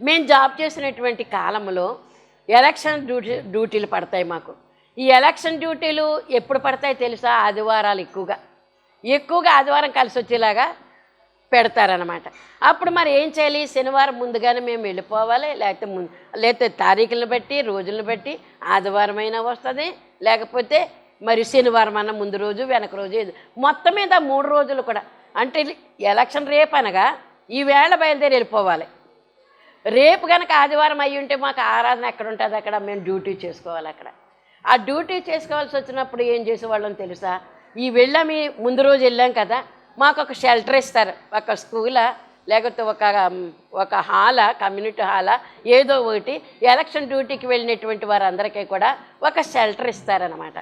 మేము జాబ్ చేసినటువంటి కాలంలో ఎలక్షన్ డ్యూటీలు పడతాయి మాకు. ఈ ఎలక్షన్ డ్యూటీలు ఎప్పుడు పడతాయి తెలుసా? ఆదివారాలు ఎక్కువగా ఆదివారం కలిసి వచ్చేలాగా పెడతారనమాట. అప్పుడు మరి ఏం చేయాలి? శనివారం ముందుగానే మేము వెళ్ళిపోవాలి, లేకపోతే తారీఖులను బట్టి రోజులను బట్టి ఆదివారం అయినా వస్తుంది, లేకపోతే మరి శనివారం అన్న ముందు రోజు వెనక రోజు మొత్తం మీద 3 రోజులు కూడా. అంటే ఎలక్షన్ రేపు అనగా ఈవేళ బయలుదేరి వెళ్ళిపోవాలి. రేపు కనుక ఆదివారం అయ్యి ఉంటే మాకు ఆరాధన ఎక్కడ ఉంటుంది? అక్కడ మేము డ్యూటీ చేసుకోవాలి. అక్కడ ఆ డ్యూటీ చేసుకోవాల్సి వచ్చినప్పుడు ఏం చేసేవాళ్ళం తెలుసా? ఈ వెళ్ళాము, ముందు రోజు వెళ్ళాం కదా, మాకు ఒక షెల్టర్ ఇస్తారు. ఒక స్కూలా లేకపోతే ఒక హాలా, కమ్యూనిటీ హాలా, ఏదో ఒకటి. ఎలక్షన్ డ్యూటీకి వెళ్ళినటువంటి వారందరికీ కూడా ఒక షెల్టర్ ఇస్తారనమాట.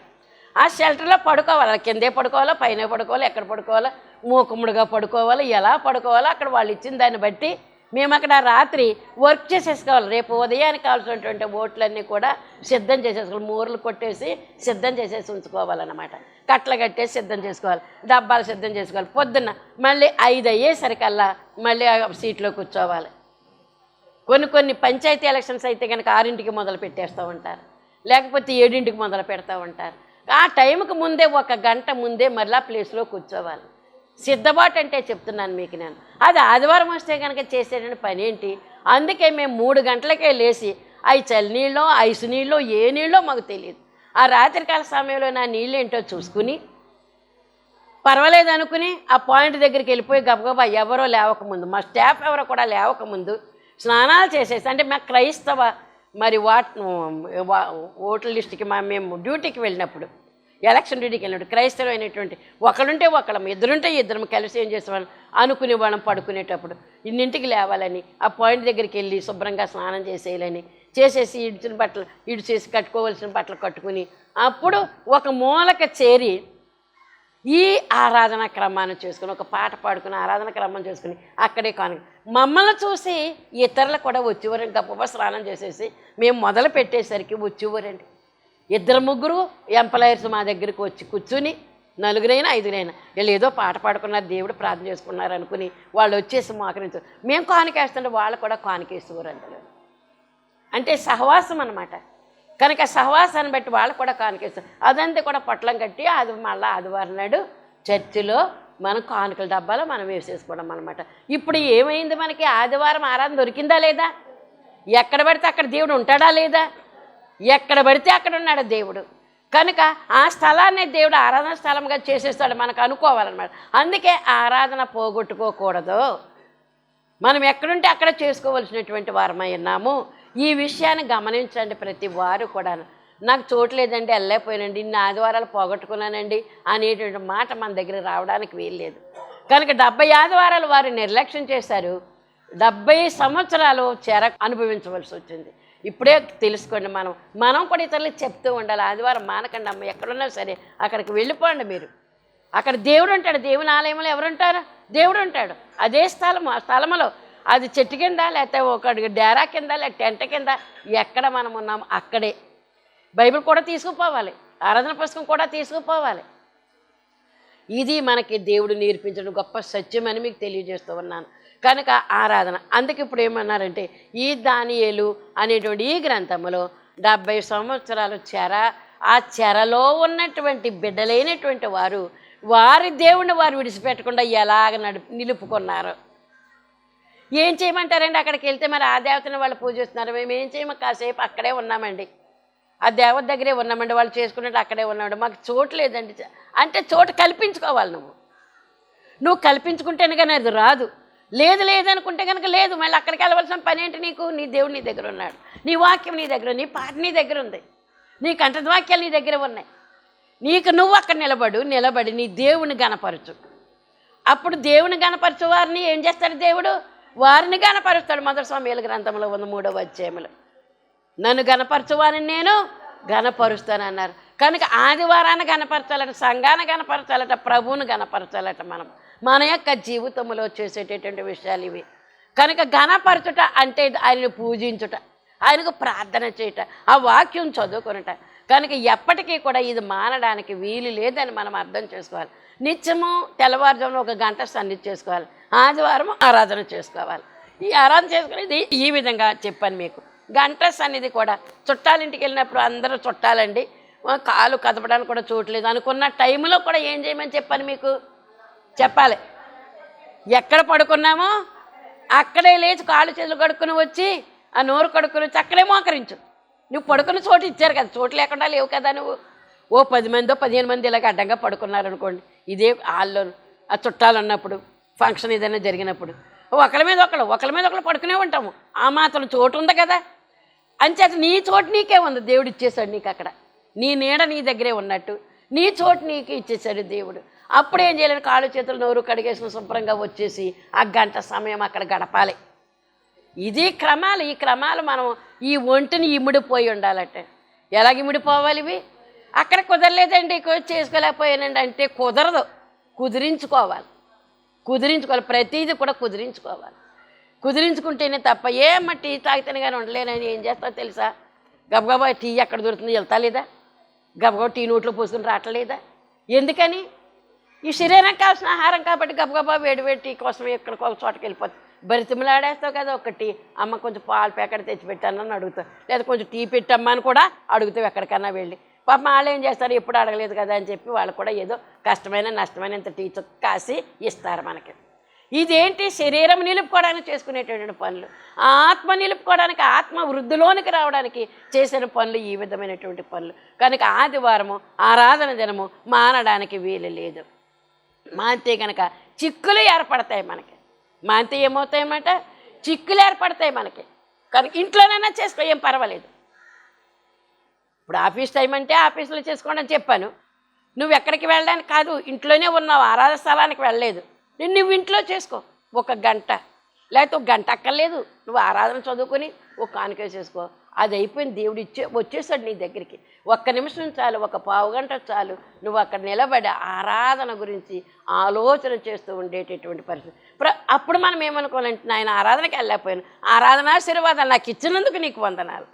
ఆ షెల్టర్లో పడుకోవాలి. కిందే పడుకోవాలా, పైన పడుకోవాలా, ఎక్కడ పడుకోవాలా, మూకుముడుగా పడుకోవాలా, ఎలా పడుకోవాలో అక్కడ వాళ్ళు ఇచ్చిన దాన్ని బట్టి మేము అక్కడ రాత్రి వర్క్ చేసేసుకోవాలి. రేపు ఉదయానికి కావాల్సినటువంటి ఓట్లన్నీ కూడా సిద్ధం చేసేసుకోవాలి. మూరలు కొట్టేసి సిద్ధం చేసేసి ఉంచుకోవాలన్నమాట. కట్టలు కట్టేసి సిద్ధం చేసుకోవాలి, డబ్బాలు సిద్ధం చేసుకోవాలి. పొద్దున్న మళ్ళీ 5 అయ్యేసరికల్లా మళ్ళీ సీట్లో కూర్చోవాలి. కొన్ని పంచాయతీ ఎలక్షన్స్ అయితే కనుక 6ంటికి మొదలు పెట్టేస్తూ ఉంటారు, లేకపోతే 7ంటికి మొదలు పెడతా ఉంటారు. ఆ టైంకి ముందే 1 గంట ముందే మళ్ళీ ప్లేస్లో కూర్చోవాలి. సిద్ధబాటు అంటే చెప్తున్నాను మీకు నేను. అది ఆదివారం వస్తే కనుక చేసేటువంటి పని ఏంటి? అందుకే మేము 3 గంటలకే లేచి అవి చలి నీళ్ళో, ఐసు నీళ్ళో, ఏ నీళ్ళో మాకు తెలియదు. ఆ రాత్రికాల సమయంలో నా నీళ్ళు ఏంటో చూసుకుని పర్వాలేదు అనుకుని ఆ పాయింట్ దగ్గరికి వెళ్ళిపోయి గబగబా ఎవరో లేవకముందు, మా స్టాఫ్ ఎవరో కూడా లేవకముందు స్నానాలు చేసేసి, అంటే మా క్రైస్తవ మరి ఓట్ల లిస్టుకి మేము డ్యూటీకి వెళ్ళినప్పుడు, ఎలక్షన్ డ్యూటీకి వెళ్ళినప్పుడు క్రైస్తవులు అయినటువంటి ఒకరుంటే ఒకళ్ళం, ఇద్దరుంటే ఇద్దరం కలిసి ఏం చేసేవాళ్ళం అనుకునే వాళ్ళం. పడుకునేటప్పుడు ఇన్నింటికి లేవాలని ఆ పాయింట్ దగ్గరికి వెళ్ళి శుభ్రంగా స్నానం చేసేయాలని చేసేసి ఇడిచేసి కట్టుకోవాల్సిన బట్టలు కట్టుకుని అప్పుడు ఒక మూలక చేరి ఈ ఆరాధన క్రమాన్ని చేసుకుని ఒక పాట పాడుకుని ఆరాధన క్రమం చేసుకుని అక్కడే మమ్మల్ని చూసి ఇతరులు కూడా వచ్చేవారండి. గొప్ప స్నానం చేసేసి మేము మొదలు పెట్టేసరికి వచ్చేవారండి. 2-3 ఎంప్లాయర్స్ మా దగ్గరికి వచ్చి కూర్చుని, 4 5 వీళ్ళు ఏదో పాట పాడుకున్నారు, దేవుడు ప్రార్థన చేసుకున్నారు అనుకుని వాళ్ళు వచ్చేసి మోకరించారు. మేము కానుకేస్తుంటే వాళ్ళు కూడా కానుకేసేవారండి. అంటే సహవాసం అన్నమాట. కనుక సహవాసాన్ని బట్టి వాళ్ళు కూడా కానుకేస్తారు. అదంతా కూడా పొట్లం కట్టి మళ్ళీ ఆదివారం నాడు చర్చిలో మనం కానుకల డబ్బాలో మనం వేసేసుకోవడం అనమాట. ఇప్పుడు ఏమైంది? మనకి ఆదివారం ఆరాధన దొరికిందా లేదా? ఎక్కడ పడితే అక్కడ దేవుడు ఉంటాడా లేదా? ఎక్కడ పడితే అక్కడ ఉన్నాడు దేవుడు. కనుక ఆ స్థలాన్ని దేవుడు ఆరాధన స్థలంగా చేసేస్తాడు మనకు అనుకోవాలన్నమాట. అందుకే ఆరాధన పోగొట్టుకోకూడదు. మనం ఎక్కడుంటే అక్కడ చేసుకోవలసినటువంటి వారమై ఉన్నాము. ఈ విషయాన్ని గమనించండి ప్రతి వారు కూడా. నాకు చోట్లేదండి, వెళ్ళలేకపోయానండి, ఇన్ని ఆదివారాలు పోగొట్టుకున్నానండి అనేటువంటి మాట మన దగ్గర రావడానికి వీల్లేదు. కనుక 70 ఆదివారాలు వారు నిర్లక్ష్యం చేశారు. 70 సంవత్సరాలు అనుభవించవలసి వచ్చింది. ఇప్పుడే తెలుసుకోండి. మనం కూడా ఇతరులకు చెప్తూ ఉండాలి, ఆదివారం మానకండి అమ్మ, ఎక్కడున్నా సరే అక్కడికి వెళ్ళిపోండి మీరు. అక్కడ దేవుడు ఉంటాడు. దేవుని ఆలయంలో ఎవరుంటారు? దేవుడు ఉంటాడు. అదే స్థలము, ఆ స్థలంలో అది చెట్టు కింద, లేకపోతే ఒక డేరా కింద, లేక టెంట కింద, ఎక్కడ మనం ఉన్నాము అక్కడే. బైబిల్ కూడా తీసుకుపోవాలి, ఆరాధన పుస్తకం కూడా తీసుకుపోవాలి. ఇది మనకి దేవుడు నేర్పించడం గొప్ప సత్యం అని మీకు తెలియజేస్తూ ఉన్నాను. కనుక ఆరాధన. అందుకే ఇప్పుడు ఏమన్నారంటే ఈ దానియేలు అనేటువంటి ఈ గ్రంథంలో 70 సంవత్సరాలు ఆ చెరలో ఉన్నటువంటి బిడ్డలైనటువంటి వారి దేవుణ్ణి వారు విడిచిపెట్టకుండా ఎలాగ నిలుపుకున్నారు. ఏం చేయమంటారండి? అక్కడికి వెళ్తే మరి ఆ దేవతని వాళ్ళు పూజిస్తున్నారు, మేము ఏం చేయము, కాసేపు అక్కడే ఉన్నామండి, ఆ దేవత దగ్గరే ఉన్నామండి, వాళ్ళు చేసుకున్నట్టు అక్కడే ఉన్నామండి, మాకు చోటు లేదండి అంటే చోటు కల్పించుకోవాలి. నువ్వు కల్పించుకుంటేనే కానీ అది రాదు. లేదనుకుంటే కనుక లేదు. మళ్ళీ అక్కడికి వెళ్ళవలసిన పని ఏంటి నీకు? నీ దేవుడు నీ దగ్గర ఉన్నాడు, నీ వాక్యం నీ దగ్గర, నీ పాట నీ దగ్గర ఉంది, నీ కంఠవాక్యాలు నీ దగ్గర ఉన్నాయి. నీకు నువ్వు అక్కడ నిలబడి నీ దేవుని గణపరచు. అప్పుడు దేవుని గణపరచు వారిని ఏం చేస్తాడు? దేవుడు వారిని గణపరుస్తాడు. మొదటి సమూయేలు గ్రంథంలో 3వ అధ్యాయంలో నన్ను గణపరచువారిని నేను గణపరుస్తానన్నారు. కనుక ఆదివారాన్ని గణపరచాలట, సంఘాన్ని గణపరచాలట, ప్రభువుని గణపరచాలట. మన యొక్క జీవితంలో చేసేటటువంటి విషయాలు ఇవి. కనుక గణపరచుట అంటే ఆయనను పూజించుట, ఆయనకు ప్రార్థన చేయట, ఆ వాక్యం చదువుకునట. కనుక ఎప్పటికీ కూడా ఇది మానడానికి వీలు లేదని మనం అర్థం చేసుకోవాలి. నిత్యము తెల్లవారుజామున 1 గంట సన్నిధి చేసుకోవాలి, ఆదివారం ఆరాధన చేసుకోవాలి. ఈ ఆరాధన చేసుకునేది ఈ విధంగా చెప్పాను మీకు. గంట సన్నిధి కూడా చుట్టాలింటికి వెళ్ళినప్పుడు అందరూ చుట్టాలండి, కాలు కదపడానికి కూడా చూడలేదు అనుకున్న టైంలో కూడా ఏం చేయమని చెప్పాను మీకు, చెప్పాలి. ఎక్కడ పడుకున్నామో అక్కడే లేచి కాళ్ళు చేతులు కడుక్కుని వచ్చి ఆ నోరు కడుక్కుని వచ్చి అక్కడే మోకరించు. నువ్వు పడుకున్న చోటు ఇచ్చారు కదా, చోటు లేకుండా లేవు కదా నువ్వు. ఓ 10 మందో 15 మంది ఇలాగ అడ్డంగా పడుకున్నారనుకోండి, ఇదే హాల్లో ఆ చుట్టాలు ఉన్నప్పుడు ఫంక్షన్ ఏదైనా జరిగినప్పుడు ఒకళ్ళ మీద ఒకళ్ళు పడుకునే ఉంటాము. ఆ మాత్రం చోటు ఉంది కదా. అంచేత నీ చోటు నీకే ఉంది, దేవుడు ఇచ్చేశాడు నీకు. అక్కడ నీ నీడ నీ దగ్గరే ఉన్నట్టు నీ చోటు నీకు ఇచ్చేసాడు దేవుడు. అప్పుడు ఏం చేయలేదు, కాళ్ళు చేతులు నోరు కడిగేసిన శుభ్రంగా వచ్చేసి ఆ గంట సమయం అక్కడ గడపాలి. ఇది క్రమాలు. ఈ క్రమాలు మనం ఈ ఒంటిని ఇమిడిపోయి ఉండాలంటే ఎలాగ ఇమిడిపోవాలి ఇవి? అక్కడ కుదరలేదండి, చేసుకోలేకపోయానండి అంటే కుదరదు. కుదిరించుకోవాలి. ప్రతిదీ కూడా కుదిరించుకుంటేనే తప్ప ఏమన్నా టీ తాగితేనే కానీ ఉండలేనని ఏం చేస్తావు తెలుసా? గబగబా టీ ఎక్కడ దొరుకుతుంది వెళ్తా లేదా, గబగబా టీ నోట్లో పోసుకుని రావట్లేదా? ఎందుకని? ఈ శరీరం కావాల్సిన ఆహారం కాబట్టి గబగబా వేడి టీ కోసం ఎక్కడికో ఒక చోటకి వెళ్ళిపోతుంది. బరితిమలాడేస్తావు కదా ఒకటి, అమ్మ కొంచెం పాలు ప్యాకెట్ తెచ్చి పెట్టానని అడుగుతావు, లేదా కొంచెం టీ పెట్టమ్మా అని కూడా అడుగుతావు ఎక్కడికన్నా వెళ్ళి. పాపం వాళ్ళు ఏం చేస్తారు, ఎప్పుడు అడగలేదు కదా అని చెప్పి వాళ్ళు కూడా ఏదో కష్టమైన నష్టమైన ఇంత టీ కాసి ఇస్తారు మనకి. ఇదేంటి? శరీరం నిలుపుకోవడానికి చేసుకునేటటువంటి పనులు, ఆత్మ నిలుపుకోవడానికి, ఆత్మ వృద్ధిలోనికి రావడానికి చేసిన పనులు ఈ విధమైనటువంటి పనులు. కనుక ఆదివారము ఆరాధన దినము మానడానికి వీలు లేదు. మాంతే కనుక చిక్కులు ఏర్పడతాయి మనకి. మాంతే ఏమవుతాయన్నమాట, చిక్కులు ఏర్పడతాయి మనకి. కనుక ఇంట్లోనైనా చేసుకో, ఏం పర్వాలేదు. ఇప్పుడు ఆఫీస్ టైం అంటే ఆఫీసులో చేసుకోండి అని చెప్పాను. నువ్వు ఎక్కడికి వెళ్ళడానికి కాదు, ఇంట్లోనే ఉన్నావు, ఆరాధన స్థలానికి వెళ్ళలేదు, నువ్వు ఇంట్లో చేసుకో. 1 గంట లేకపోతే 1 గంట అక్కర్లేదు, నువ్వు ఆరాధన చదువుకొని ఒక కానుక చేసుకో. అది అయిపోయింది, దేవుడు వచ్చేసాడు నీ దగ్గరికి. 1 నిమిషం చాలు, 1 పావు గంట చాలు, నువ్వు అక్కడ నిలబడి ఆరాధన గురించి ఆలోచన చేస్తూ ఉండేటటువంటి పరిస్థితి. అప్పుడు మనం ఏమనుకోవాలంటే, నాయన ఆరాధనకి వెళ్ళలేకపోయాను, ఆరాధనాశీర్వాదాలు నాకు ఇచ్చినందుకు నీకు వందనాలు.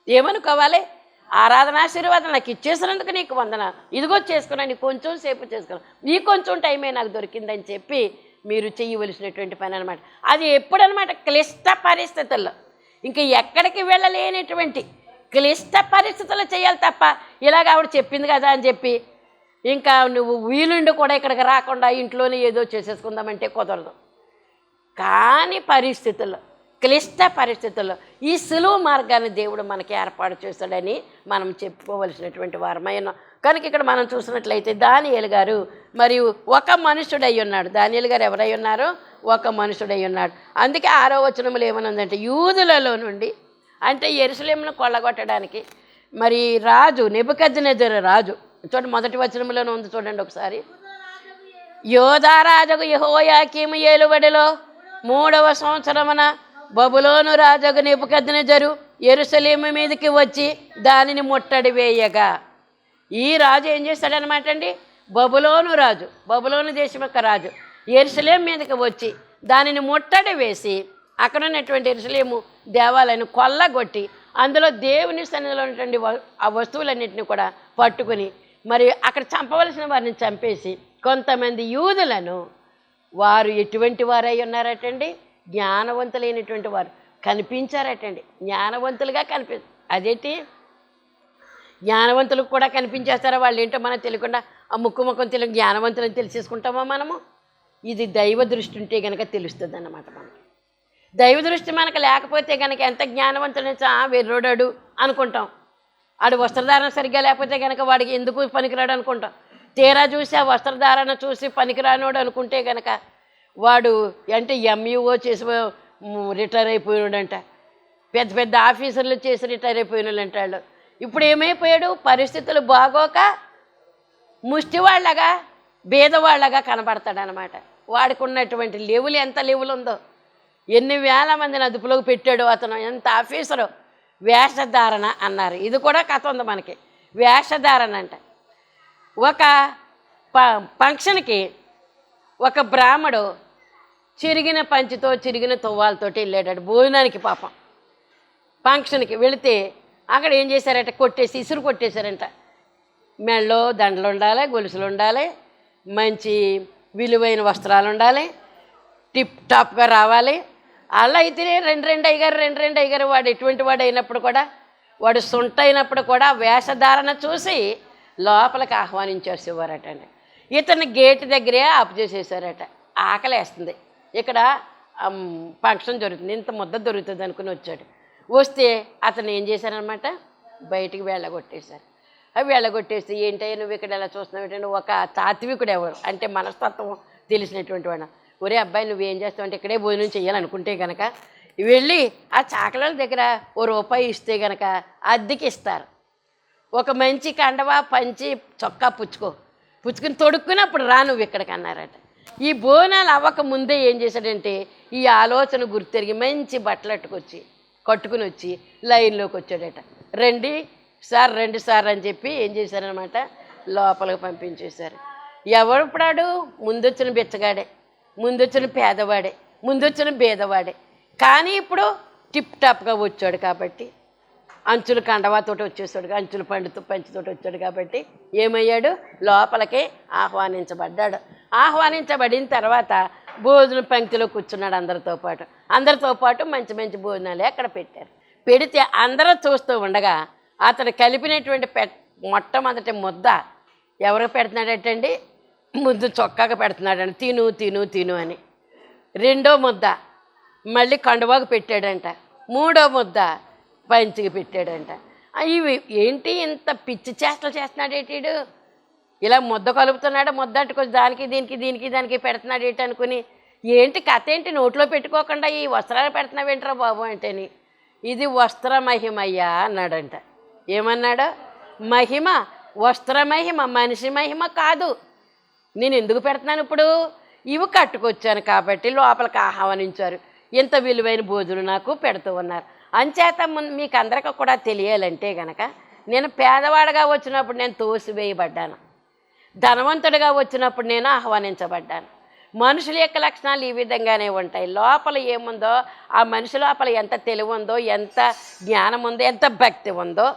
ఏమనుకోవాలి? ఆరాధనాశీర్వాదం నాకు ఇచ్చేసినందుకు నీకు వందనాలు, ఇదిగో చేసుకున్నా, నీ కొంచెం సేపు చేసుకున్నా, నీ కొంచెం టైమే నాకు దొరికిందని చెప్పి మీరు చేయవలసినటువంటి పని అనమాట. అది ఎప్పుడనమాట? క్లిష్ట పరిస్థితుల్లో, ఇంకా ఎక్కడికి వెళ్ళలేనటువంటి క్లిష్ట పరిస్థితుల్లో చేయాలి తప్ప, ఇలాగ ఆవిడ చెప్పింది కదా అని చెప్పి ఇంకా నువ్వు వీలుండి కూడా ఇక్కడికి రాకుండా ఇంట్లోనే ఏదో చేసేసుకుందామంటే కుదరదు. కానీ పరిస్థితుల్లో, క్లిష్ట పరిస్థితుల్లో ఈ సులువు మార్గాన్ని దేవుడు మనకి ఏర్పాటు చేస్తాడని మనం చెప్పుకోవలసినటువంటి వారమైన. కనుక ఇక్కడ మనం చూసినట్లయితే దానియేలు గారు మరియు ఒక మనుషుడై ఉన్నాడు. దానియేలు గారు ఎవరై ఉన్నారు? ఒక మనుషుడై ఉన్నాడు. అందుకే 6వ వచనంలో ఏమనుందంటే, యూదులలో నుండి అంటే యెరూషలేమును కొల్లగొట్టడానికి మరి రాజు నెబుకద్నెజరు రాజు, చూడండి మొదటి వచనంలోనే ఉంది చూడండి ఒకసారి. యోధా రాజుకు యెహోయాకీము ఏలుబడిలో 3వ సంవత్సరమున బబులోను రాజుకు నెబుకద్నెజరు యెరూషలేము మీదకి వచ్చి దానిని ముట్టడి వేయగా. ఈ రాజు ఏం చేస్తాడనమాట అండి? బబులోను రాజు, బబులోను దేశం యొక్క రాజు యెరూషలేము మీదకి వచ్చి దానిని ముట్టడి వేసి అక్కడ ఉన్నటువంటి యెరూషలేము దేవాలయాన్ని కొల్లగొట్టి అందులో దేవుని సన్నిధిలో ఉన్నటువంటి ఆ వస్తువులన్నింటినీ కూడా పట్టుకుని మరి అక్కడ చంపవలసిన వారిని చంపేసి కొంతమంది యూదులను, వారు ఎటువంటి వారై ఉన్నారటండి? జ్ఞానవంతులైనటువంటి వారు కనిపించారటండి. జ్ఞానవంతులుగా అదేంటి? జ్ఞానవంతులకు కూడా కనిపించేస్తారా? వాళ్ళు ఏంటో మనకు తెలియకుండా ఆ ముఖం తెలియక జ్ఞానవంతులని తెలిసేసుకుంటామా మనము? ఇది దైవ దృష్టి ఉంటే కనుక తెలుస్తుంది అన్నమాట మనకి. దైవ దృష్టి మనకు లేకపోతే కనుక ఎంత జ్ఞానవంతులని వెర్రోడాడు అనుకుంటాం. ఆడు వస్త్రధారణ సరిగ్గా లేకపోతే కనుక వాడికి ఎందుకు పనికిరాడు అనుకుంటాం. తీరా చూసి ఆ వస్త్రధారణ చూసి పనికిరానోడు అనుకుంటే కనుక వాడు అంటే ఎంఈఓ చేసి రిటైర్ అయిపోయినాడంట, పెద్ద పెద్ద ఆఫీసర్లు చేసి రిటైర్ అయిపోయిన అంటాడు. ఇప్పుడు ఏమైపోయాడు? పరిస్థితులు బాగోక ముష్టివాళ్ళగా బీదవాళ్ళగా కనబడతాడనమాట. వాడికి ఉన్నటువంటి లెవెల్ ఎంత లెవెల్ ఉందో, ఎన్ని వేల మందిని అదుపులోకి పెట్టాడు అతను, ఎంత ఆఫీసరు. వేషధారణ అన్నారు, ఇది కూడా కథ ఉంది మనకి. వేషధారణ అంట. ఒక ఫంక్షన్కి ఒక బ్రాహ్మడు చిరిగిన పంచితో చిరిగిన తువ్వాలతోటి వెళ్ళాడు భోజనానికి. పాపం ఫంక్షన్కి వెళితే అక్కడ ఏం చేశారంట? ఇసురు కొట్టేశారంట. మెళ్ళో దండలు ఉండాలి, గొలుసులు ఉండాలి, మంచి విలువైన వస్త్రాలు ఉండాలి, టిప్ టాప్గా రావాలి, అలా అయితేనే రెండు రెండు అయ్యగారు వాడు ఎటువంటి వాడు అయినప్పుడు కూడా, వాడు సొంట అయినప్పుడు కూడా వేషధారణ చూసి లోపలికి ఆహ్వానించారు శివారటండి. ఇతన్ని గేటు దగ్గరే ఆపు చేసేసారట. ఆకలేస్తుంది, ఇక్కడ ఫంక్షన్ జరుగుతుంది, ఇంత ముద్ద దొరుకుతుంది అనుకుని వచ్చాడు. వస్తే అతను ఏం చేశారనమాట, బయటికి వెళ్ళగొట్టేశారు. అవి వెళ్ళగొట్టేస్తే ఏంటయ్యా నువ్వు ఇక్కడ ఎలా చూస్తున్నావు ఏంటంటే, ఒక తాత్వికుడు ఎవరు అంటే మనస్తత్వం తెలిసినటువంటి వాడు, ఒరే అబ్బాయి నువ్వేం చేస్తావు అంటే, ఇక్కడే భోజనం చేయాలనుకుంటే కనుక వెళ్ళి ఆ చాకలాల దగ్గర ఓ రూపాయి ఇస్తే కనుక అద్దెకి ఇస్తారు. ఒక మంచి కండవా పంచి చొక్కా పుచ్చుకుని తొడుక్కుని అప్పుడు రా నువ్వు ఇక్కడికి అన్నారట. ఈ బోనాలు అవ్వక ముందే ఏం చేశాడంటే, ఈ ఆలోచన గుర్తెరిగి మంచి బట్టలు కట్టుకుని వచ్చి లైన్లోకి వచ్చాడట. రండి సార్ అని చెప్పి ఏం చేశారనమాట, లోపలికి పంపించేశారు. ఎవడుపడాడు, ముందొచ్చిన బిచ్చగాడే, ముందొచ్చిన పేదవాడే, ముందొచ్చిన బేదవాడే. కానీ ఇప్పుడు టిప్ టాప్గా వచ్చాడు కాబట్టి, అంచులు కండవాతోటి వచ్చేసాడు, అంచులు పంచుతోటి వచ్చాడు కాబట్టి ఏమయ్యాడు, లోపలికి ఆహ్వానించబడ్డాడు. ఆహ్వానించబడిన తర్వాత భోజన పంక్తిలో కూర్చున్నాడు అందరితో పాటు మంచి మంచి భోజనాలే అక్కడ పెట్టారు. పెడితే అందరూ చూస్తూ ఉండగా అతడు కలిపినటువంటి మొట్టమొదటి ముద్ద ఎవరికి పెడుతున్నాడటండి, ముద్దు చొక్కాగా పెడుతున్నాడండి, తిను అని. రెండో ముద్ద మళ్ళీ కండువాకు పెట్టాడంట. మూడో ముద్ద పంచికి పెట్టాడంట. ఇవి ఏంటి ఇంత పిచ్చి చేష్టలు చేస్తున్నాడు ఏంటిడు, ఇలా ముద్ద కలుపుతున్నాడు, ముద్ద అట్టుకొచ్చి దానికి పెడుతున్నాడు ఏంటి అనుకుని, ఏంటి కథ ఏంటి నోట్లో పెట్టుకోకుండా ఈ వస్త్రాలు పెడుతున్నావేంట్రా బాబు అంటేని, ఇది వస్త్ర మహిమయ్యా అన్నాడంట. ఏమన్నాడు, మహిమ వస్త్రమహిమ, మనిషి మహిమ కాదు. నేను ఎందుకు పెడుతున్నాను ఇప్పుడు, ఇవి కట్టుకొచ్చాను కాబట్టి లోపలికి ఆహ్వానించారు, ఇంత విలువైన భోజనం నాకు పెడుతూ ఉన్నారు. అంచేత మీకు అందరికీ కూడా తెలియాలంటే కనుక, నేను పేదవాడిగా వచ్చినప్పుడు నేను తోసివేయబడ్డాను, ధనవంతుడిగా వచ్చినప్పుడు నేను ఆహ్వానించబడ్డాను. మనుషుల యొక్క లక్షణాలు ఈ విధంగానే ఉంటాయి. లోపల ఏముందో, ఆ మనిషి లోపల ఎంత తెలివి ఉందో, ఎంత జ్ఞానం ఉందో, ఎంత భక్తి ఉందో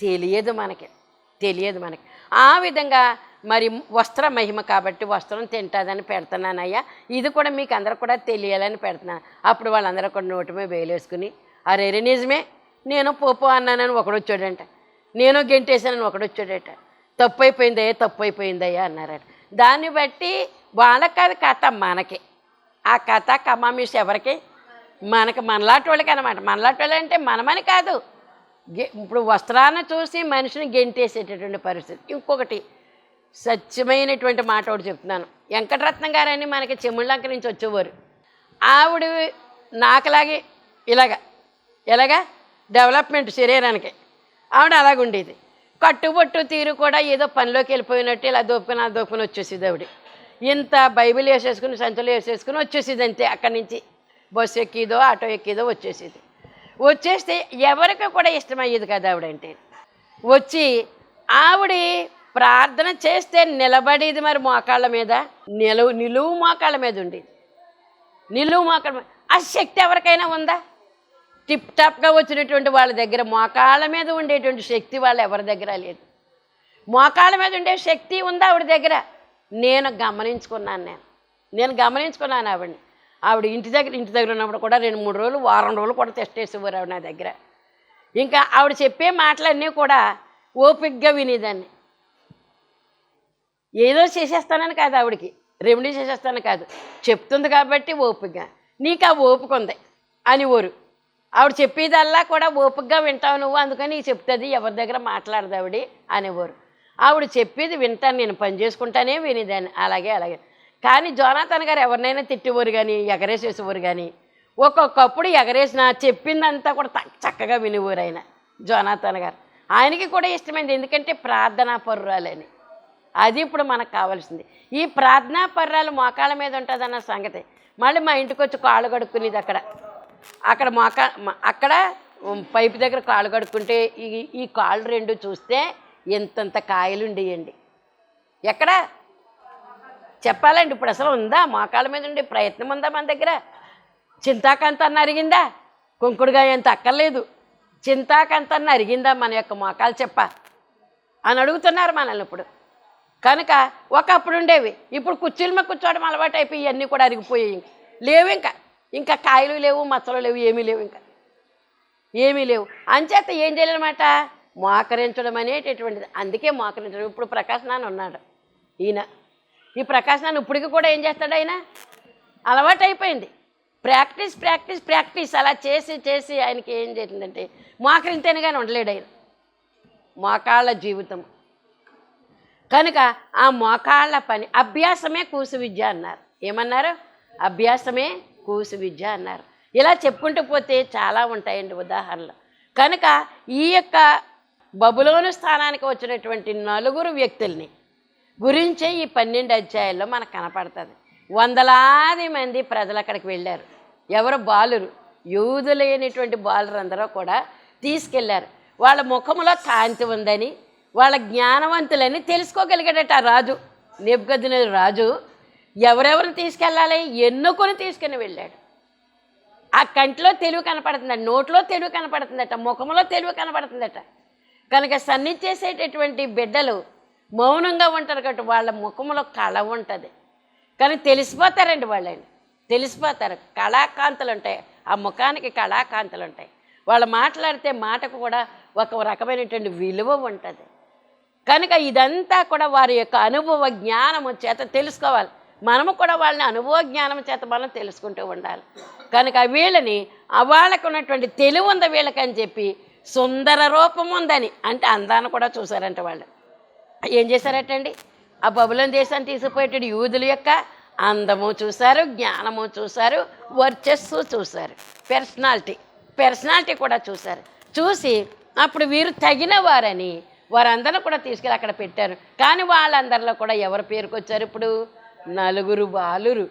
తెలియదు మనకి. ఆ విధంగా మరి వస్త్ర మహిమ కాబట్టి వస్త్రం తింటుందని పెడుతున్నానయ్యా, ఇది కూడా మీకు అందరూ కూడా తెలియాలని పెడుతున్నాను. అప్పుడు వాళ్ళందరూ కూడా నోటి మీద వేలేసుకుని, అరే నిజమే, నేను పోపో అన్నానని ఒకడు వచ్చాడంట, నేను గెంటేసానని ఒకడు వచ్చాడట, తప్పు అయిపోయిందయ్యా అన్నారట. దాన్ని బట్టి వాళ్ళకి అది కథ, మనకి ఆ కథ కమామిషి ఎవరికి, మనలాంటి వాళ్ళకి అనమాట. మనలాంటి వాళ్ళు అంటే మనమని కాదు, ఇప్పుడు వస్త్రాన్ని చూసి మనిషిని గెంటేసేటటువంటి పరిస్థితి. ఇంకొకటి సత్యమైనటువంటి మాట ఒకటి చెప్తున్నాను. వెంకటరత్నం గారని మనకి చెముళ్ళంక నుంచి వచ్చేవారు. ఆవిడ నాకులాగే ఇలాగా డెవలప్మెంట్ శరీరానికి ఆవిడ అలాగుండేది. కట్టుబొట్టు తీరు కూడా ఏదో పనిలోకి వెళ్ళిపోయినట్టు ఇలా దోపుకుని వచ్చేసేది ఆవిడ. ఇంత బైబిల్ వేసేసుకుని సంచులు వేసేసుకుని వచ్చేసేది అంతే. అక్కడి నుంచి బస్సు ఎక్కిదో ఆటో ఎక్కిదో వచ్చేస్తే ఎవరికి కూడా ఇష్టమయ్యేది కదా ఆవిడంటే. వచ్చి ఆవిడ ప్రార్థన చేస్తే నిలబడేది, మరి మోకాళ్ళ మీద నిలువు మోకాళ్ళ మీద ఉండేది. ఆ శక్తి ఎవరికైనా ఉందా? టిప్ టాప్గా వచ్చినటువంటి వాళ్ళ దగ్గర మోకాళ్ళ మీద ఉండేటువంటి శక్తి వాళ్ళ ఎవరి దగ్గర లేదు. మోకాళ్ళ మీద ఉండే శక్తి ఉందా ఆవిడ దగ్గర? నేను గమనించుకున్నాను ఆవిడని. ఆవిడ ఇంటి దగ్గర ఉన్నప్పుడు కూడా 2-3 రోజులు, వారం రోజులు కూడా టెస్ట్ చేసేవారు ఆవిడ నా దగ్గర. ఇంకా ఆవిడ చెప్పే మాటలన్నీ కూడా ఓపికగా వినేదాన్ని. ఏదో చేసేస్తానని కాదు, ఆవిడకి రెమెడీ చేసేస్తాను కాదు, చెప్తుంది కాబట్టి ఓపికగా, నీకు ఆ ఓపిక ఉంది అనేవారు. ఆవిడ చెప్పేదల్లా కూడా ఓపికగా వింటావు నువ్వు, అందుకని నీకు చెప్తుంది, ఎవరి దగ్గర మాట్లాడదు ఆవిడ అనేవారు. ఆవిడ చెప్పేది వింటాను, నేను పని చేసుకుంటానే వినేదాన్ని. అలాగే కానీ జోనాథన్ గారు ఎవరినైనా తిట్టేవారు కానీ ఎగరేసేసేవారు కానీ, ఒక్కొక్కప్పుడు ఎగరేసిన చెప్పిందంతా కూడా చక్కగా వినేవారు ఆయన జోనాథన్ గారు. ఆయనకి కూడా ఇష్టమైంది, ఎందుకంటే ప్రార్థనా పరురాలని. అది ఇప్పుడు మనకు కావాల్సింది. ఈ ప్రార్థనా పర్రాలు మోకాళ్ళ మీద ఉంటుందన్న సంగతి. మళ్ళీ మా ఇంటికి వచ్చి కాళ్ళు కడుక్కునేది అక్కడ పైపు దగ్గర కాళ్ళు కడుక్కుంటే ఈ కాళ్ళు 2 చూస్తే ఎంతంత కాయలు ఉండేయండి. ఎక్కడ చెప్పాలండి, ఇప్పుడు అసలు ఉందా మోకాళ్ళ మీద ఉండే ప్రయత్నం ఉందా మన దగ్గర? చింతాకంతన్న అరిగిందా? కుంకుడుగా ఎంత అక్కర్లేదు, చింతాకంతన్న అరిగిందా మన యొక్క మోకాలు చెప్ప అని అడుగుతున్నారు మనల్ని ఇప్పుడు. కనుక ఒకప్పుడు ఉండేవి, ఇప్పుడు కుర్చీల మీద కూర్చోవడం అలవాటు అయిపోయి ఇవన్నీ కూడా అరిగిపోయాయి, లేవు. ఇంకా ఇంకా కాయలు లేవు, మచ్చలు లేవు, ఏమీ లేవు, ఇంకా ఏమీ లేవు. అంచేత ఏం చేయాలన్నమాట, మోకరించడం అనేటటువంటిది. అందుకే మోకరించడం. ఇప్పుడు ప్రకాశ్ నాన్న ఉన్నాడు, ఈయన ఈ ప్రకాశ్ నాన్న ఇప్పటికి కూడా ఏం చేస్తాడు, ఆయన అలవాటు అయిపోయింది. ప్రాక్టీస్ ప్రాక్టీస్ ప్రాక్టీస్ అలా చేసి చేసి ఆయనకి ఏం చేసిందంటే మోకరింతేనే కానీ ఉండలేడు ఆయన. మోకాళ్ళ జీవితం కనుక ఆ మోకాళ్ళ పని అభ్యాసమే కూసు విద్య అన్నారు. ఏమన్నారు? అభ్యాసమే కూసు విద్య అన్నారు. ఇలా చెప్పుకుంటూ పోతే చాలా ఉంటాయండి ఉదాహరణలు. కనుక ఈ యొక్క బబులోను స్థానానికి వచ్చినటువంటి 4 వ్యక్తుల్ని గురించే ఈ 12 అధ్యాయాల్లో మనకు కనపడుతుంది. వందలాది మంది ప్రజలు అక్కడికి వెళ్ళారు. ఎవరు? బాలురు, యూదులైనటువంటి బాలురు అందరూ కూడా తీసుకెళ్లారు. వాళ్ళ ముఖంలో కాంతి ఉందని, వాళ్ళ జ్ఞానవంతులని తెలుసుకోగలిగాడట ఆ రాజు. నెబుకద్నెజరు రాజు ఎవరెవరిని తీసుకెళ్ళాలి ఎన్నుకొని తీసుకుని వెళ్ళాడు. ఆ కంటిలో తెలివి కనపడుతుందట, నోట్లో తెలివి కనపడుతుందట, ముఖంలో తెలివి కనపడుతుందట. కనుక సన్నిచేసేటటువంటి బిడ్డలు మౌనంగా ఉంటారు కాబట్టి వాళ్ళ ముఖంలో కళ ఉంటుంది. కానీ తెలిసిపోతారండి వాళ్ళని, తెలిసిపోతారు. కళాకాంతులు ఉంటాయి, ఆ ముఖానికి కళాకాంతులు ఉంటాయి. వాళ్ళు మాట్లాడితే మాటకు కూడా ఒక రకమైనటువంటి విలువ ఉంటుంది. కనుక ఇదంతా కూడా వారి యొక్క అనుభవ జ్ఞానము చేత తెలుసుకోవాలి. మనము కూడా వాళ్ళని అనుభవ జ్ఞానం చేత మనం తెలుసుకుంటూ ఉండాలి. కనుక వీళ్ళని వాళ్ళకు ఉన్నటువంటి తెలివి ఉంది వీళ్ళకని చెప్పి సుందర రూపం ఉందని, అంటే అందాన్ని కూడా చూసారంట. వాళ్ళు ఏం చేశారటండి, ఆ బబులోను దేశాన్ని తీసుకుపోయేటటువంటి యూదుల యొక్క అందము చూశారు, జ్ఞానము చూశారు, వర్చస్సు చూశారు, పర్సనాలిటీ కూడా చూశారు. చూసి అప్పుడు వీరు తగిన వారని వారందరూ కూడా తీసుకెళ్ళి అక్కడ పెట్టారు. కానీ వాళ్ళందరిలో కూడా ఎవరు పేరుకొచ్చారు? ఇప్పుడు 4 బాలురు.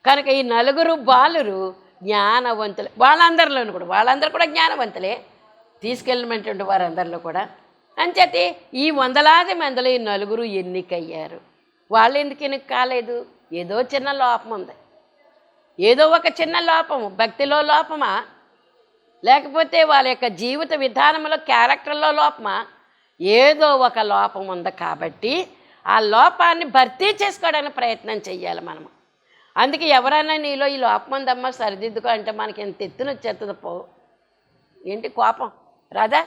కనుక ఈ 4 బాలురు జ్ఞానవంతులు. వాళ్ళందరూ కూడా జ్ఞానవంతులే, తీసుకెళ్ళినటువంటి వారందరిలో కూడా. అంచేతే ఈ వందలాది మందిలో ఈ 4 ఎన్నికయ్యారు. వాళ్ళు ఎందుకు ఎన్నిక కాలేదు? ఏదో చిన్న లోపం ఉంది, ఏదో ఒక చిన్న లోపము, భక్తిలో లోపమా, లేకపోతే వాళ్ళ యొక్క జీవిత విధానంలో క్యారెక్టర్లో లోపమా, ఏదో ఒక లోపం ఉంది. కాబట్టి ఆ లోపాన్ని భర్తీ చేసుకోవడానికి ప్రయత్నం చెయ్యాలి మనము. అందుకే ఎవరైనా నీలో ఈ లోపం ఉందమ్మా సరిదిద్దుకో అంటే మనకి ఎంత ఎత్తున వచ్చేస్తుంది ఏంటి కోపం రాదా?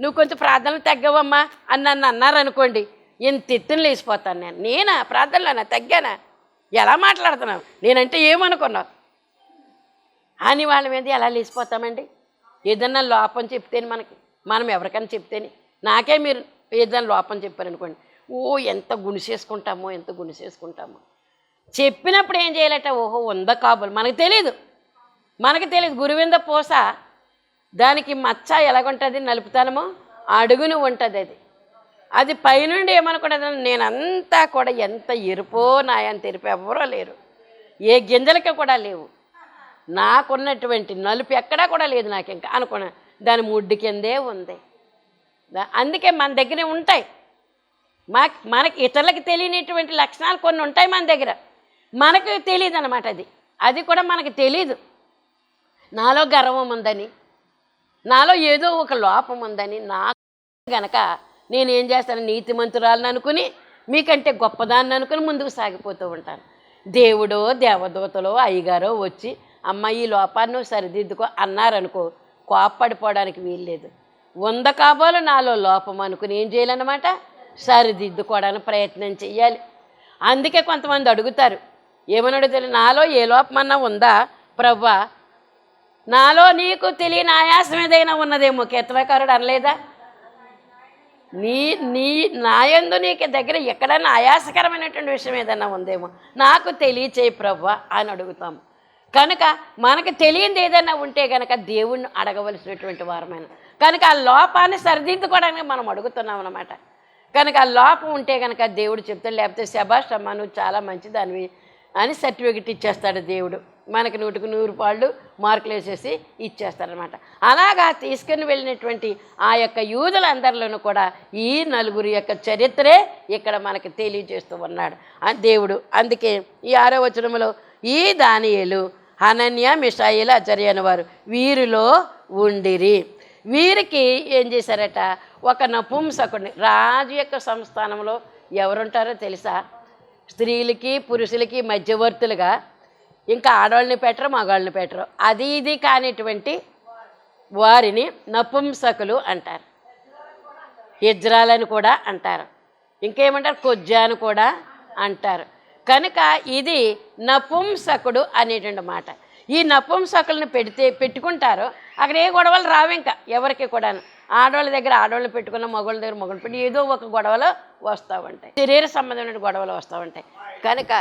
నువ్వు కొంచెం ప్రార్థనలు తగ్గవమ్మా అని నన్ను అన్నారనుకోండి, ఎంత ఎత్తున లేచిపోతాను నేనా ప్రార్థనలోనా తగ్గానా? ఎలా మాట్లాడుతున్నావు, నేనంటే ఏమనుకున్నావు అని వాళ్ళ మీద ఎలా లేచిపోతామండి? ఏదన్నా లోపం చెప్తేనే మనం ఎవరికైనా చెప్తేనే, నాకే మీరు ఏదైనా లోపం చెప్పారనుకోండి, ఎంత గుణిసేసుకుంటామో. చెప్పినప్పుడు ఏం చేయాలట, ఓహో ఉందా కాబోలు మనకు తెలియదు. గురువింద పూస దానికి మచ్చ ఎలాగుంటుంది, నలుపుతానమో అడుగును ఉంటుంది. అది పైనుండి ఏమనుకుంటుంది, నేనంతా కూడా ఎంత ఎరుపో నాయని తెరిపి ఎవరో లేరు, ఏ గింజలకి కూడా లేవు, నాకున్నటువంటి నలుపు ఎక్కడా కూడా లేదు నాకు ఇంకా అనుకున్నా. దాని ముడ్డు కిందే ఉంది. అందుకే మన దగ్గర ఉంటాయి, మనకి ఇతరులకు తెలియనిటువంటి లక్షణాలు కొన్ని ఉంటాయి మన దగ్గర, మనకు తెలియదు అనమాట. అది కూడా మనకు తెలీదు. నాలో గర్వం ఉందని, నాలో ఏదో ఒక లోపం ఉందని, నాకు గనక నేనేం చేస్తాను, నీతిమంతురాలను అనుకుని మీకంటే గొప్పదాన్ని అనుకుని ముందుకు సాగిపోతూ ఉంటాను. దేవుడో దేవదూతలో అయ్యగారో వచ్చి అమ్మ ఈ లోపాన్ని నువ్వు సరిదిద్దుకో అన్నారనుకో, కోప్పడిపోవడానికి వీల్లేదు. వంద కాబోలు నాలో లోపం అనుకుని ఏం చేయాలన్నమాట, సరిదిద్దుకోవడానికి ప్రయత్నం చెయ్యాలి. అందుకే కొంతమంది అడుగుతారు, ఏమని అడుగుతారు, నాలో ఏ లోపమన్నా ఉందా ప్రవ్వా, నాలో నీకు తెలియని ఆయాసం ఏదైనా ఉన్నదేమో. కీర్తనకారుడు అనలేదా, నాయందు నీకు దగ్గర ఎక్కడైనా ఆయాసకరమైనటువంటి విషయం ఏదైనా ఉందేమో నాకు తెలియచేయి ప్రవ్వా అని అడుగుతాము. కనుక మనకు తెలియంది ఏదైనా ఉంటే కనుక దేవుణ్ణి అడగవలసినటువంటి వారమైన, కనుక ఆ లోపాన్ని సరిదిద్దుకోవడానికి మనం అడుగుతున్నాం అన్నమాట. కనుక ఆ లోపం ఉంటే కనుక దేవుడు చెప్తాడు, లేకపోతే శభాష్ అమ్మ నువ్వు చాలా మంచిదానివి అని సర్టిఫికెట్ ఇచ్చేస్తాడు దేవుడు. మనకి 100కి 100 పాళ్ళు మార్కులు వేసేసి ఇచ్చేస్తారనమాట. అలాగా తీసుకుని వెళ్ళినటువంటి ఆ యొక్క యూదులందరిలోనూ కూడా ఈ 4 యొక్క చరిత్రే ఇక్కడ మనకి తెలియజేస్తూ ఉన్నాడు దేవుడు. అందుకే ఈ 6వ వచనంలో ఈ దానియేలు, హనన్య, మిషాయేలు, అజర్య అనేవారు వీరిలో ఉండిరి. వీరికి ఏం చేశారట, ఒక నపుంసకుడిని, రాజు యొక్క సంస్థానంలో ఎవరుంటారో తెలుసా, స్త్రీలకి పురుషులకి మధ్యవర్తులుగా ఇంకా ఆడవాళ్ళని పెట్టరు, మగవాళ్ళని పెట్టరు. అది ఇది కానిటువంటి వారిని నపుంసకులు అంటారు. హిజ్రాలని కూడా అంటారు. ఇంకేమంటారు? కొజ్జా అని కూడా అంటారు. కనుక ఇది నపుంసకుడు అనేటువంటి మాట. ఈ నపుంసకులను పెట్టుకుంటారు. అక్కడ ఏ గొడవలు రావు ఇంకా ఎవరికి కూడాను. ఆడవాళ్ళ దగ్గర ఆడవాళ్ళు పెట్టుకున్న, మగవాళ్ళ దగ్గర మగవాళ్ళు పెట్టి ఏదో ఒక గొడవలు వస్తూ ఉంటాయి, శరీర సంబంధమైన గొడవలు వస్తూ ఉంటాయి. కనుక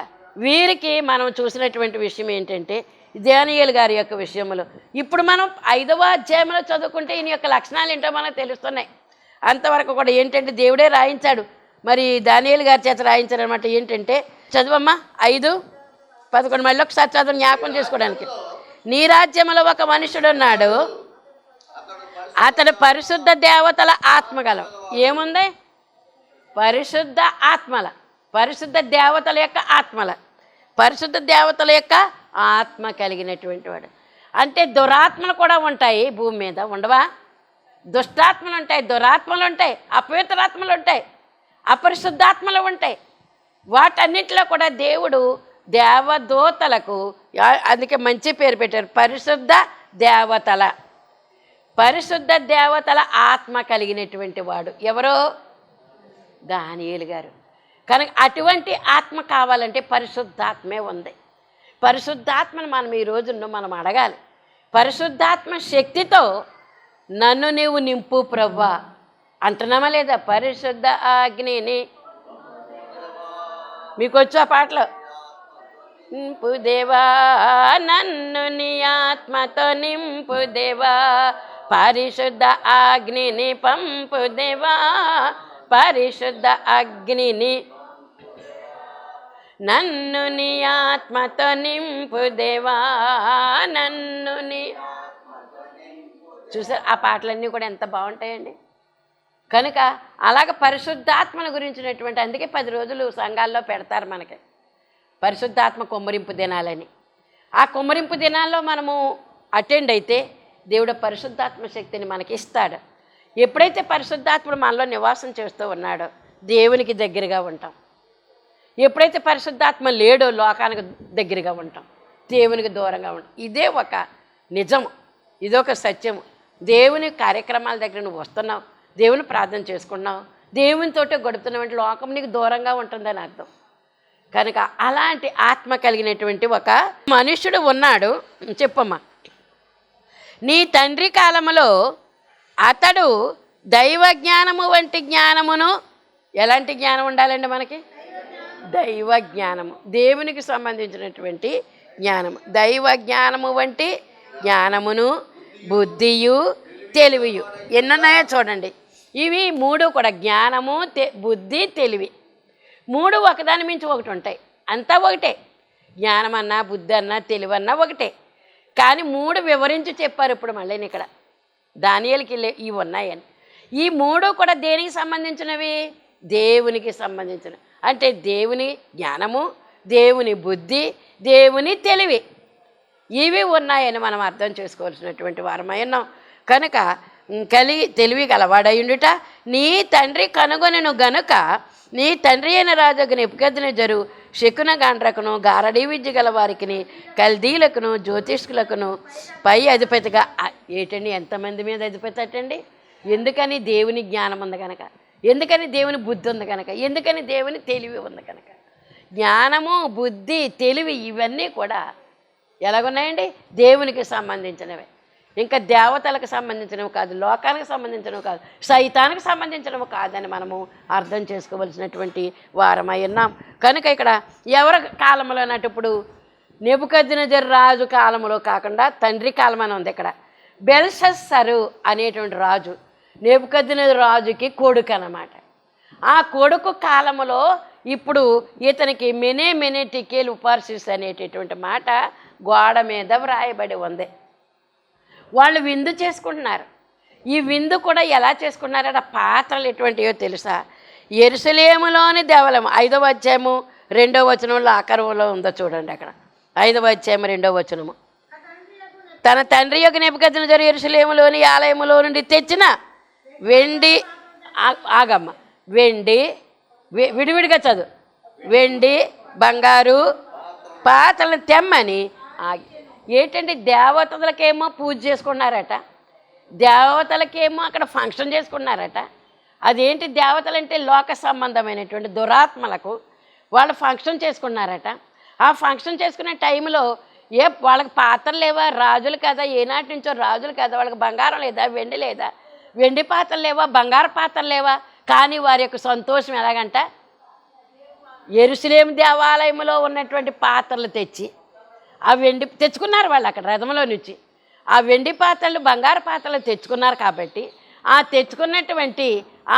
వీరికి మనం చూసినటువంటి విషయం ఏంటంటే దానియేలు గారి యొక్క విషయంలో ఇప్పుడు మనం 5వ అధ్యాయంలో చదువుకుంటే ఈయన యొక్క లక్షణాలు ఏంటో మనకు తెలుస్తున్నాయి. అంతవరకు కూడా ఏంటంటే దేవుడే రాయించాడు, మరి దానియేలు గారి చేత రాయించారనమాట. ఏంటంటే చదువమ్మా 5:11 మళ్ళీ ఒకసారి చదువు జ్ఞాపకం చేసుకోవడానికి. నీ రాజ్యంలో ఒక మనుషుడు ఉన్నాడు, అతడు పరిశుద్ధ దేవతల ఆత్మగల. ఏముంది? పరిశుద్ధ ఆత్మల, పరిశుద్ధ దేవతల యొక్క ఆత్మల, పరిశుద్ధ దేవతల యొక్క ఆత్మ కలిగినటువంటి వాడు. అంటే దురాత్మలు కూడా ఉంటాయి భూమి మీద, ఉండవా? దుష్టాత్మలు ఉంటాయి, దురాత్మలు ఉంటాయి, అపవిత్రాత్మలు ఉంటాయి, అపరిశుద్ధాత్మలు ఉంటాయి. వాటన్నిటిలో కూడా దేవుడు దేవదూతలకు, అందుకే మంచి పేరు పెట్టారు, పరిశుద్ధ దేవతల, పరిశుద్ధ దేవతల ఆత్మ కలిగినటువంటి వాడు ఎవరో? దానియేలు గారు. కనుక అటువంటి ఆత్మ కావాలంటే పరిశుద్ధాత్మే ఉంది. పరిశుద్ధాత్మను మనం ఈ రోజుల్లో మనం అడగాలి. పరిశుద్ధాత్మ శక్తితో నన్ను నీవు నింపు ప్రభువా అంటున్నామా లేదా? పరిశుద్ధ అగ్నిని, మీకు వచ్చు ఆ పాటలో, నింపు దేవా నన్ను నీ ఆత్మతో నింపు దేవా, పరిశుద్ధ అగ్నిని పంపు దేవా, పరిశుద్ధ అగ్నిని నన్ను నీ ఆత్మతో నింపు దేవా, నన్ను నీ. చూసారు ఆ పాటలన్నీ కూడా ఎంత బాగుంటాయండి. కనుక అలాగ పరిశుద్ధాత్మను గురించినటువంటి, అందుకే 10 రోజులు సంఘాల్లో పెడతారు మనకి పరిశుద్ధాత్మ కుమ్మరింపు దినాలని. ఆ కుమ్మరింపు దినాల్లో మనము అటెండ్ అయితే దేవుడు పరిశుద్ధాత్మ శక్తిని మనకి ఇస్తాడు. ఎప్పుడైతే పరిశుద్ధాత్ముడు మనలో నివాసం చేస్తూ ఉన్నాడో దేవునికి దగ్గరగా ఉంటాం. ఎప్పుడైతే పరిశుద్ధాత్మ లేడో లోకానికి దగ్గరగా ఉంటాం, దేవునికి దూరంగా ఉంటాం. ఇదే ఒక నిజము, ఇదొక సత్యము. దేవుని కార్యక్రమాల దగ్గర నువ్వు వస్తున్నావు, దేవుని ప్రార్థన చేసుకున్నావు, దేవునితోటే గడుపుతున్నావు అంటే లోకం నీకు దూరంగా ఉంటుందని అర్థం. కనుక అలాంటి ఆత్మ కలిగినటువంటి ఒక మనుష్యుడు ఉన్నాడు. చెప్పమ్మా. నీ తండ్రి కాలములో అతడు దైవ జ్ఞానము వంటి జ్ఞానమును, ఎలాంటి జ్ఞానం ఉండాలండి మనకి? దైవ జ్ఞానము, దేవునికి సంబంధించినటువంటి జ్ఞానము. దైవ జ్ఞానము వంటి జ్ఞానమును, బుద్ధియు, తెలివియు. ఎన్నున్నాయో చూడండి. ఇవి 3 కూడా, జ్ఞానము, బుద్ధి, తెలివి, 3 ఒకదాని మించి ఒకటి ఉంటాయి. అంతా ఒకటే, జ్ఞానం అన్నా బుద్ధి అన్నా తెలివి అన్నా ఒకటే. కానీ 3 వివరించి చెప్పారు ఇప్పుడు మళ్ళీ ఇక్కడ దానియేలుకి ఇవి ఉన్నాయని. ఈ 3 కూడా దేనికి సంబంధించినవి? దేవునికి సంబంధించినవి. అంటే దేవుని జ్ఞానము, దేవుని బుద్ధి, దేవుని తెలివి, ఇవి ఉన్నాయని మనం అర్థం చేసుకోవాల్సినటువంటి వారమై ఉన్నాం. కనుక తెలివి గలవాడయుండుట నీ తండ్రి కనుగొనెను గనుక నీ తండ్రి అయిన రాజుకు నెబుకద్నెజరు శకున గాండ్రకును గారడీ విద్య గల వారికి కల్దీలకును జ్యోతిష్కులకును పై అధిపతిగా. ఏటండి ఎంతమంది మీద అధిపతి అటండి? ఎందుకని? దేవుని జ్ఞానం ఉంది కనుక, ఎందుకని దేవుని బుద్ధి ఉంది కనుక, ఎందుకని దేవుని తెలివి ఉంది కనుక. జ్ఞానము, బుద్ధి, తెలివి ఇవన్నీ కూడా ఎలాగున్నాయండి? దేవునికి సంబంధించినవే. ఇంకా దేవతలకు సంబంధించినవి కాదు, లోకానికి సంబంధించినవి కాదు, సైతానికి సంబంధించినవి కాదని మనము అర్థం చేసుకోవలసినటువంటి వారమై ఉన్నాం. కనుక ఇక్కడ ఎవరి కాలంలో అన్నప్పుడు నెబుకద్నెజరు రాజు కాలంలో కాకుండా తండ్రి కాలం అని ఉంది ఇక్కడ. బెల్షస్సరు అనేటువంటి రాజు నెబుకద్నెజరు రాజుకి కొడుకు అన్నమాట. ఆ కొడుకు కాలంలో ఇప్పుడు ఇతనికి మెనే టికేల్ ఉపార్సిస్ అనేటటువంటి మాట గోడ మీద వ్రాయబడి ఉంది. వాళ్ళు విందు చేసుకుంటున్నారు. ఈ విందు కూడా ఎలా చేసుకున్నారట? పాత్రలు ఎటువంటివో తెలుసా? యెరూషలేములోని దేవాలయం 5వ అధ్యాయము 2వ వచనంలో ఆకారంలో ఉందో చూడండి. అక్కడ 5వ అధ్యాయం 2వ వచనము. తన తండ్రి యొక్క నెబుకద్నెజరు యెరూషలేములోని ఆలయములో నుండి తెచ్చిన వెండి, ఆగమ్మ, వెండి, విడివిడిగా చదువు, వెండి బంగారు పాత్రలను తెమ్మని ఆగి ఏంటంటే దేవతలకేమో పూజ చేసుకున్నారట, దేవతలకేమో అక్కడ ఫంక్షన్ చేసుకున్నారట. అదేంటి దేవతలంటే లోక సంబంధమైనటువంటి దురాత్మలకు వాళ్ళు ఫంక్షన్ చేసుకున్నారట. ఆ ఫంక్షన్ చేసుకునే టైంలో వాళ్ళకి పాత్రలు లేవా? రాజులు కదా, ఏనాటి నుంచో రాజులు కదా, వాళ్ళకి బంగారం లేదా, వెండి లేదా? వెండి పాత్రలు లేవా, బంగారు పాత్రలు లేవా? కానీ వారి యొక్క సంతోషం ఎలాగంట, యెరూషలేము దేవాలయంలో ఉన్నటువంటి పాత్రలు తెచ్చి ఆ వెండి తెచ్చుకున్నారు. వాళ్ళు అక్కడ రథంలో నుంచి ఆ వెండి పాత్రలు బంగారు పాత్రలు తెచ్చుకున్నారు. కాబట్టి ఆ తెచ్చుకున్నటువంటి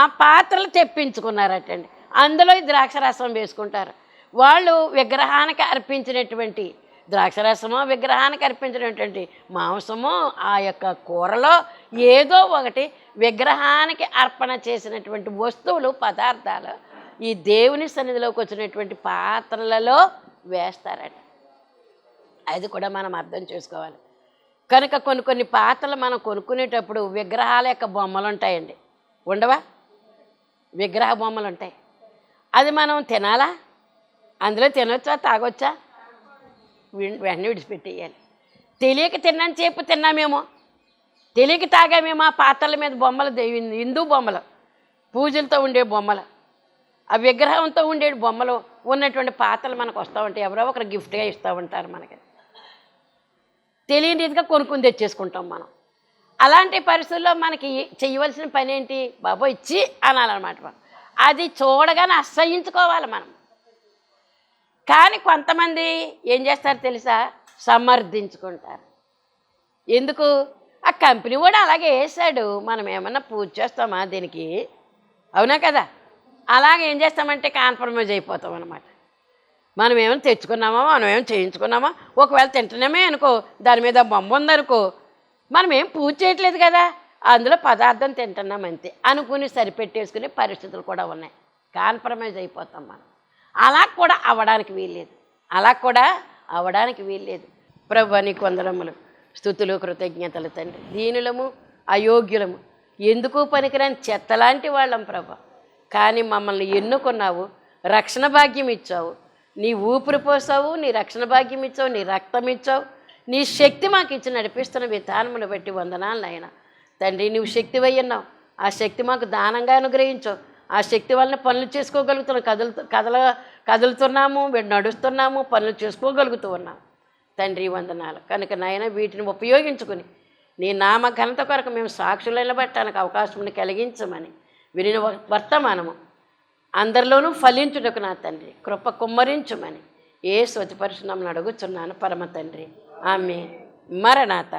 ఆ పాత్రలు తెప్పించుకున్నారటండి. అందులో ఈ ద్రాక్షరసం వేసుకుంటారు. వాళ్ళు విగ్రహానికి అర్పించినటువంటి ద్రాక్షరసమో, విగ్రహానికి అర్పించినటువంటి మాంసమో, ఆ యొక్క కూరలో ఏదో ఒకటి విగ్రహానికి అర్పణ చేసినటువంటి వస్తువులు, పదార్థాలు ఈ దేవుని సన్నిధిలోకి వచ్చినటువంటి పాత్రలలో వేస్తారట. అది కూడా మనం అర్థం చేసుకోవాలి. కనుక కొన్ని పాత్రలు మనం కొనుక్కునేటప్పుడు విగ్రహాల యొక్క బొమ్మలు ఉంటాయండి, ఉండవా? విగ్రహ బొమ్మలు ఉంటాయి. అది మనం తినాలా? అందులో తినొచ్చా, తాగొచ్చా? వెంటనే విడిచిపెట్టేయాలి. తెలియక తిన్నాను చెప్పు తిన్నామేమో, తెలియక తాగామేమో. ఆ పాత్రల మీద బొమ్మలు, హిందూ బొమ్మలు, పూజలతో ఉండే బొమ్మలు, ఆ విగ్రహంతో ఉండే బొమ్మలు ఉన్నటువంటి పాత్రలు మనకు వస్తూ ఉంటాయి. ఎవరో ఒకరు గిఫ్ట్గా ఇస్తూ ఉంటారు మనకి. తెలియని రీతిగా కొనుక్కుని తెచ్చేసుకుంటాం మనం. అలాంటి పరిస్థితుల్లో మనకి చేయవలసిన పని ఏంటి? బాబో ఇచ్చి అనాలన్నమాట. మనం అది చూడగానే అసహ్యించుకోవాలి మనం. కానీ కొంతమంది ఏం చేస్తారు తెలుసా? సమర్థించుకుంటారు. ఎందుకు? ఆ కంపెనీ కూడా అలాగే వేసాడు, మనం ఏమన్నా పూజ చేస్తామా దీనికి? అవునా కదా? అలాగే ఏం చేస్తామంటే కాంప్రమైజ్ అయిపోతాం అన్నమాట. మనం ఏమైనా తెచ్చుకున్నామా, మనం ఏమైనా చేయించుకున్నామా, ఒకవేళ తింటున్నామే అనుకో, దాని మీద బొమ్మ ఉందనుకో, మనం ఏం పూజ చేయట్లేదు కదా, అందులో పదార్థం తింటున్నాం అంతే అనుకుని సరిపెట్టేసుకునే పరిస్థితులు కూడా ఉన్నాయి. కాంప్రమైజ్ అయిపోతాం మనం. అలా కూడా అవ్వడానికి వీల్లేదు, అలా కూడా అవ్వడానికి వీల్లేదు. ప్రభువా నీకు వందనములు, స్తుతులు, కృతజ్ఞతలు తండ్రి. దీనులము, అయోగ్యులము, ఎందుకు పనికిరాని చెత్తలాంటి వాళ్ళం ప్రభా. కానీ మమ్మల్ని ఎన్నుకున్నావు, రక్షణ భాగ్యం ఇచ్చావు, నీ ఊపిరి పోసావు, నీ రక్షణ భాగ్యం ఇచ్చావు, నీ రక్తం ఇచ్చావు, నీ శక్తి మాకు ఇచ్చి నడిపిస్తున్న విధానమును బట్టి వందనాలు నాయన తండ్రి. నువ్వు శక్తివై ఉన్నావు, ఆ శక్తి మాకు దానంగా అనుగ్రహించావు. ఆ శక్తి వలన పనులు చేసుకోగలుగుతున్నాం, కదులుతున్నాము, నడుస్తున్నాము, పనులు చేసుకోగలుగుతూ ఉన్నాము తండ్రి. వందనాలు. కనుక నాయన వీటిని ఉపయోగించుకుని నీ నామ ఘనత కొరకు మేము సాక్షులు నిలబెట్టడానికి అవకాశం కలిగించమని విని వర్తమానము అందరిలోనూ ఫలించుటకు నా తండ్రి కృప కుమ్మరించుమని యేసు అతి పరిశుద్ధ నామమున అడుగుచున్నాను పరమ తండ్రి. ఆమేన్. మరణాత.